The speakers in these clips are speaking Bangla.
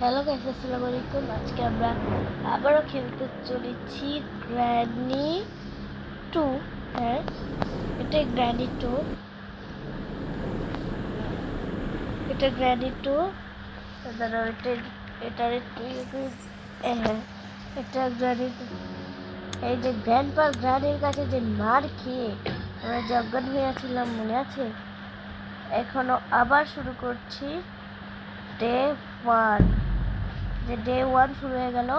হ্যালো গাইস, আসসালামু আলাইকুম। আজকে আমরা আবারও খেলতে চলেছি গ্র্যানি 2। হ্যাঁ, এটা গ্র্যানি 2, এটা গ্র্যানি 2। দাঁড়াও, এটার একটু হ্যাঁ, এটা গ্র্যানি 2। এই যে গ্র্যানির কাছে যে মার খেয়ে আমরা যে অজ্ঞান হয়েছিলাম, মনে আছে? এখনো আবার শুরু করছি ডে 1। যে ডে 1 শুরু হয়ে গেল,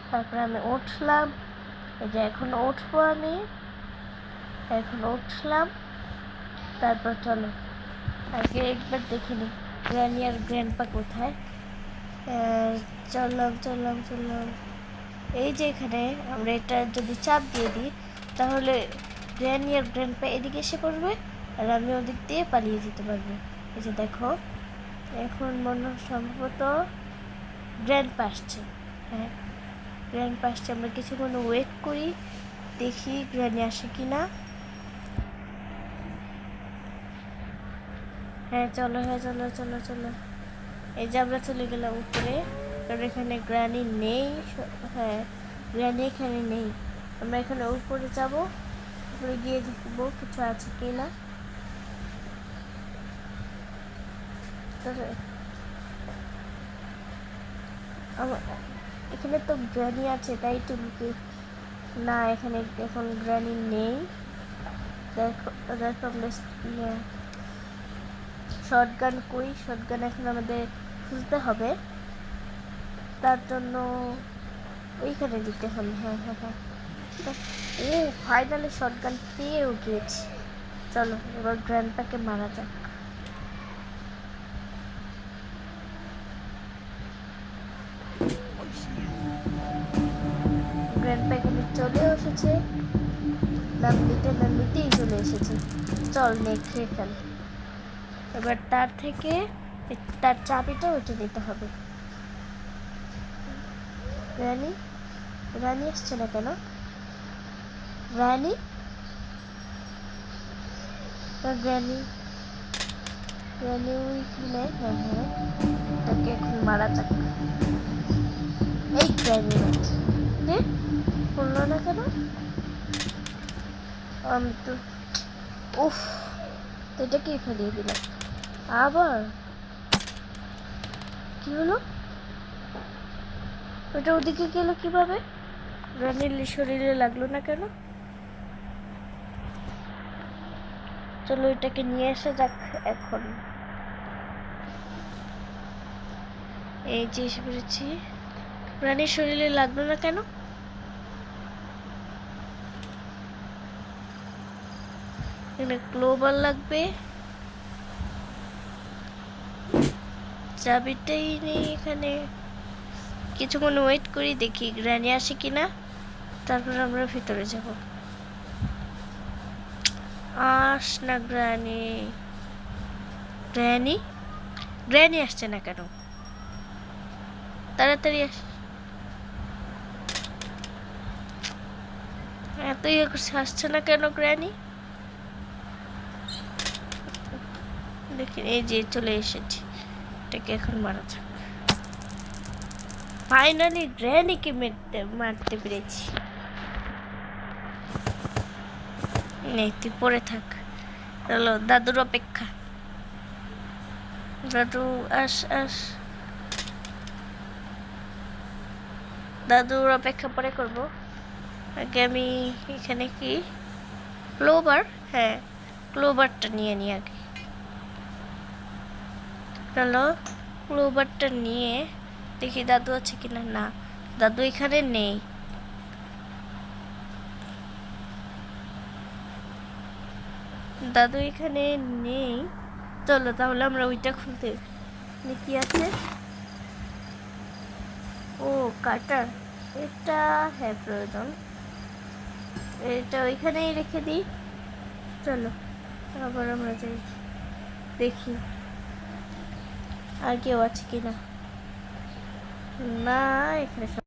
তারপরে আমি উঠলাম। এই যে এখন উঠবো, আমি এখন উঠলাম। তারপর চলো আগে একবার দেখে নিই গ্র্যানি আর গ্র্যান্ডপা কোথায়। চললাম। এই যে এখানে আমরা এটা যদি চাপ দিয়ে দিই, তাহলে গ্র্যানি আর গ্র্যান্ডপা এদিকে এসে পড়বে, আর আমি ওদিক দিয়ে পালিয়ে যেতে পারবো। এই যে দেখো, এখন মনে সম্ভবত গ্র্যান্ডপা আসছে। হ্যাঁ, গ্র্যান্ডপা আসছে। আমরা কিছুক্ষণ ওয়েট করি, দেখি গ্র্যানি আসে কি না। হ্যাঁ চলো। এই যে আমরা চলে গেলাম উপরে, কারণ এখানে গ্র্যানি নেই। হ্যাঁ, গ্র্যানি এখানে নেই। আমরা এখানে উপরে যাব, উপরে গিয়ে দেখবো কিছু আছে কি না। এখানে তো গ্র্যানি আছে, তাই তো না, এখানে এখন গ্র্যানি নেই। দেখো আমরা শটগান কই? শটগান এখন আমাদের খুঁজতে হবে, তার জন্য ওইখানে দিতে হবে। হ্যাঁ। ও, ফাইনালি শটগান পেয়ে উঠেছি। চলো এবার গ্র্যান্ডপাকে মারা যাক। গ্র্যান্ডপা এখানে চলে এসেছে, নামনিতেই চলে এসেছে। চল নে, খেয়ে ফেল। এবার তার থেকে তার চাবিটা উঠে নিতে হবে। রানী আসছে না কেন? রানী ওইখানে। হ্যাঁ, তাকে এখন মারা যাক। এই গ্র্যানি শুনলো না কেন? আমি তো উফ, তো এটাকেই ফেলিয়ে দিলাম। আবার কি হলো? ওটা ওদিকে গেল কিভাবে? রানীর শরীরে লাগলো না কেন? চলো এটাকে নিয়ে আসা যাক এখন। এই যে এসে পড়েছি। রানীর শরীরে লাগলো না কেন? এখানে গ্লোবাল লাগবে, চাবিটাই নেই এখানে। কিছুক্ষণ ওয়েট করি, দেখি গ্র্যানি আসে কিনা, তারপর আমরা ভিতরে যাব। আস না গ্র্যানি আসছে না কেন? তাড়াতাড়ি এতই আসছে না কেন গ্র্যানি? দেখি, এই যে চলে এসেছি। এটাকে এখন মারা যাক। ফাইনালি গ্র্যানিকে মারতে পেরেছি। নেই, তুই পড়ে থাক। চলো, দাদুর অপেক্ষা। দাদু আস। দাদুর অপেক্ষা পরে করব। আগে আমি এখানে কি ক্লোবার? হ্যাঁ, ক্লোবারটা নিয়ে নিই আগে। চলো ক্লোবারটা নিয়ে দেখি দাদু আছে কিনা। না, দাদু এখানে নেই। চলো তাহলে আমরা ওইটা খুলতে। কি আছে? ও, কাটার। এটা হ্যাঁ প্রয়োজন, এটা ওইখানেই রেখে দিই। চলো আবার আমরা যাই, দেখি আর কেউ আছে কিনা। না, এখানে